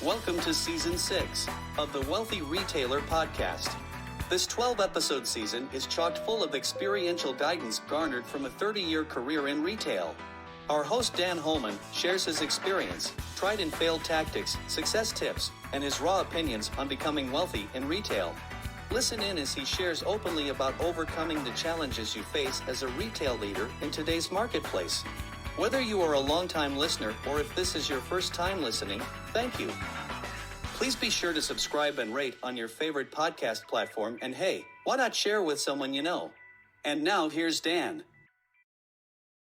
Welcome to Season 6 of the Wealthy Retailer Podcast. This 12-episode season is chock full of experiential guidance garnered from a 30-year career in retail. Our host Dan Holman shares his experience, tried and failed tactics, success tips, and his raw opinions on becoming wealthy in retail. Listen in as he shares openly about overcoming the challenges you face as a retail leader in today's marketplace. Whether you are a long-time listener or if this is your first time listening, thank you. Please be sure to subscribe and rate on your favorite podcast platform, and hey, why not share with someone you know? And now here's Dan.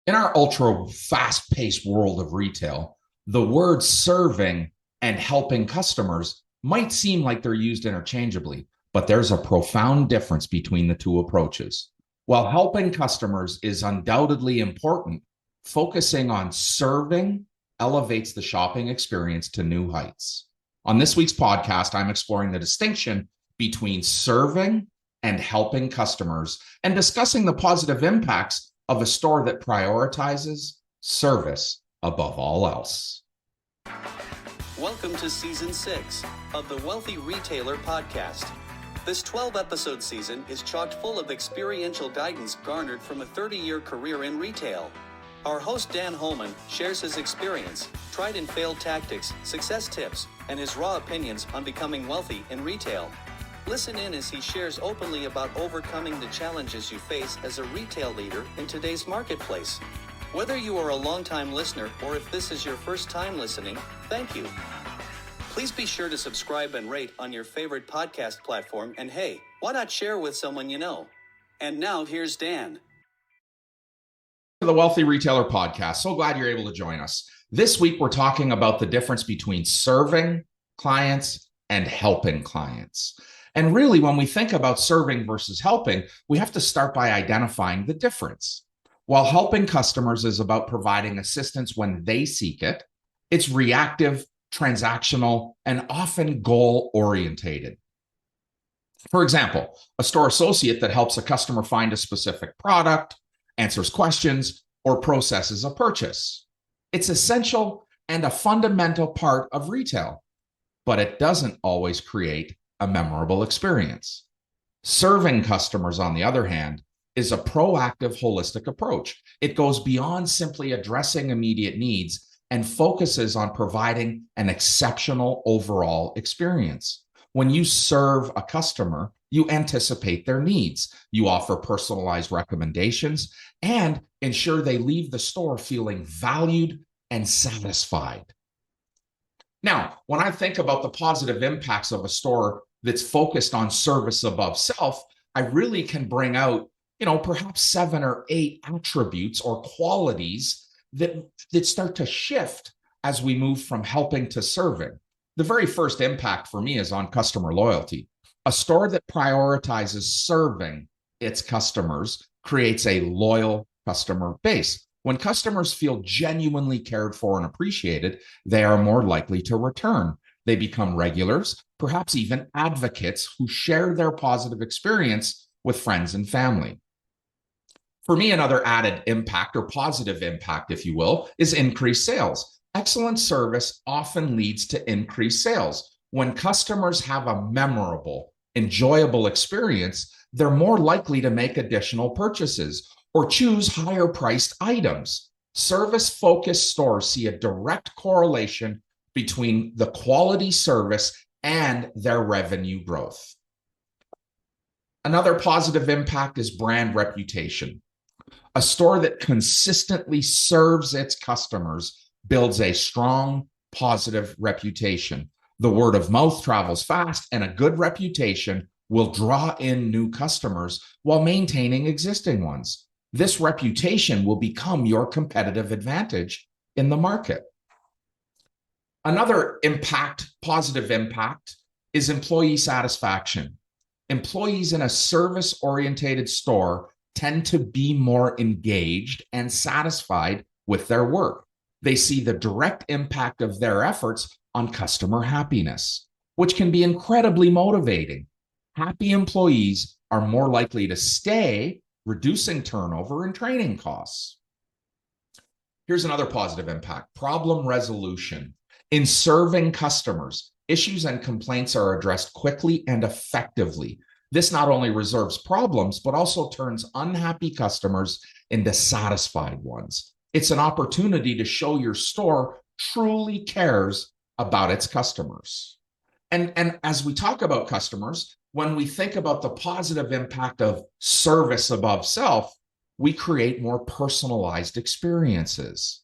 In our ultra fast-paced world of retail, the words serving and helping customers might seem like they're used interchangeably, but there's a profound difference between the two approaches. While helping customers is undoubtedly important, focusing on serving elevates the shopping experience to new heights. On this week's podcast, I'm exploring the distinction between serving and helping customers and discussing the positive impacts of a store that prioritizes service above all else. Welcome to Season 6 of the Wealthy Retailer Podcast. This 12-episode season is chock full of experiential guidance garnered from a 30-year career in retail. Our host Dan Holman shares his experience, tried and failed tactics, success tips, and his raw opinions on becoming wealthy in retail. Listen in as he shares openly about overcoming the challenges you face as a retail leader in today's marketplace. Whether you are a long-time listener or if this is your first time listening, thank you. Please be sure to subscribe and rate on your favorite podcast platform, and hey, why not share with someone you know? And now here's Dan. The Wealthy Retailer Podcast. So glad you're able to join us. This week, we're talking about the difference between serving clients and helping clients. And really, when we think about serving versus helping, we have to start by identifying the difference. While helping customers is about providing assistance when they seek it, it's reactive, transactional, and often goal-orientated. For example, a store associate that helps a customer find a specific product, answers questions, or processes a purchase. It's essential and a fundamental part of retail, but it doesn't always create a memorable experience. Serving customers, on the other hand, is a proactive, holistic approach. It goes beyond simply addressing immediate needs and focuses on providing an exceptional overall experience. When you serve a customer, you anticipate their needs. You offer personalized recommendations and ensure they leave the store feeling valued and satisfied. Now, when I think about the positive impacts of a store that's focused on service above self, I really can bring out, perhaps 7 or 8 attributes or qualities that start to shift as we move from helping to serving. The very first impact for me is on customer loyalty. A store that prioritizes serving its customers creates a loyal customer base. When customers feel genuinely cared for and appreciated, they are more likely to return. They become regulars, perhaps even advocates who share their positive experience with friends and family. For me, another added impact or positive impact, if you will, is increased sales. Excellent service often leads to increased sales. When customers have a memorable, enjoyable experience, they're more likely to make additional purchases or choose higher priced items. Service-focused stores see a direct correlation between the quality service and their revenue growth. Another positive impact is brand reputation. A store that consistently serves its customers builds a strong, positive reputation. The word of mouth travels fast, and a good reputation will draw in new customers while maintaining existing ones. This reputation will become your competitive advantage in the market. Another positive impact, is employee satisfaction. Employees in a service-oriented store tend to be more engaged and satisfied with their work. They see the direct impact of their efforts on customer happiness, which can be incredibly motivating. Happy employees are more likely to stay, reducing turnover and training costs. Here's another positive impact: problem resolution. In serving customers, issues and complaints are addressed quickly and effectively. This not only resolves problems, but also turns unhappy customers into satisfied ones. It's an opportunity to show your store truly cares about its customers. And as we talk about customers, when we think about the positive impact of service above self, we create more personalized experiences.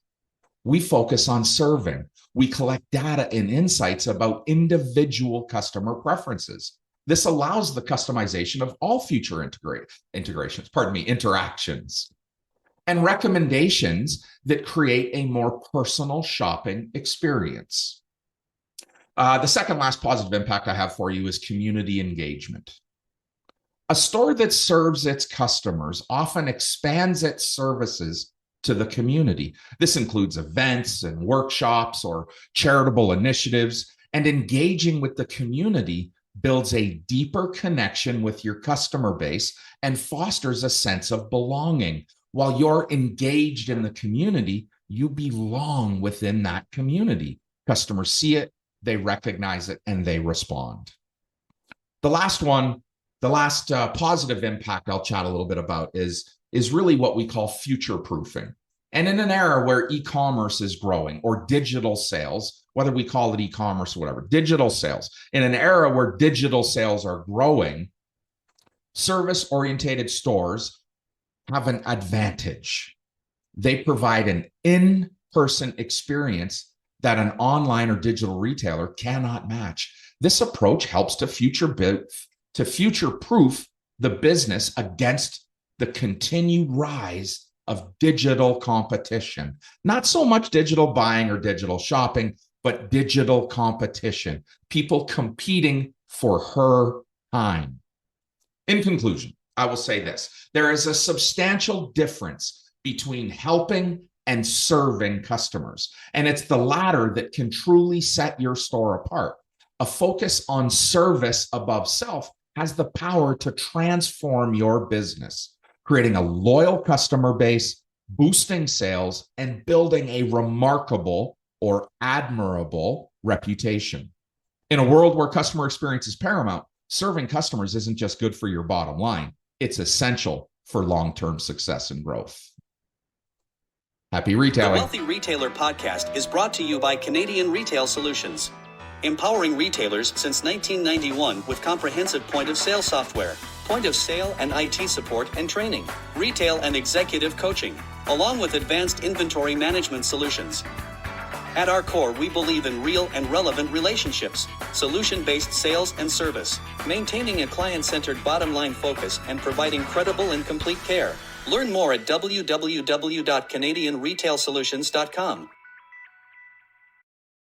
We focus on serving. We collect data and insights about individual customer preferences. This allows the customization of all future interactions, and recommendations that create a more personal shopping experience. The second last positive impact I have for you is community engagement. A store that serves its customers often expands its services to the community. This includes events and workshops or charitable initiatives, and engaging with the community builds a deeper connection with your customer base and fosters a sense of belonging. While you're engaged in the community, you belong within that community. Customers see it, they recognize it, and they respond. The last positive impact I'll chat a little bit about is really what we call future proofing. And in an era where e-commerce is growing, or digital sales, whether we call it e-commerce or whatever, digital sales, in an era where digital sales are growing, service-oriented stores have an advantage. They provide an in-person experience that an online or digital retailer cannot match. This approach helps to future-proof the business against the continued rise of digital competition. Not so much digital buying or digital shopping, but digital competition. People competing for her time. In conclusion, I will say this. There is a substantial difference between helping and serving customers, and it's the latter that can truly set your store apart. A focus on service above self has the power to transform your business, creating a loyal customer base, boosting sales, and building a remarkable or admirable reputation. In a world where customer experience is paramount, serving customers isn't just good for your bottom line, it's essential for long-term success and growth. Happy retailing. The Wealthy Retailer podcast is brought to you by Canadian Retail Solutions, empowering retailers since 1991 with comprehensive point-of-sale software, point-of-sale and IT support and training, retail and executive coaching, along with advanced inventory management solutions. At our core, we believe in real and relevant relationships, solution-based sales and service, maintaining a client-centered bottom-line focus, and providing credible and complete care. Learn more at www.canadianretailsolutions.com.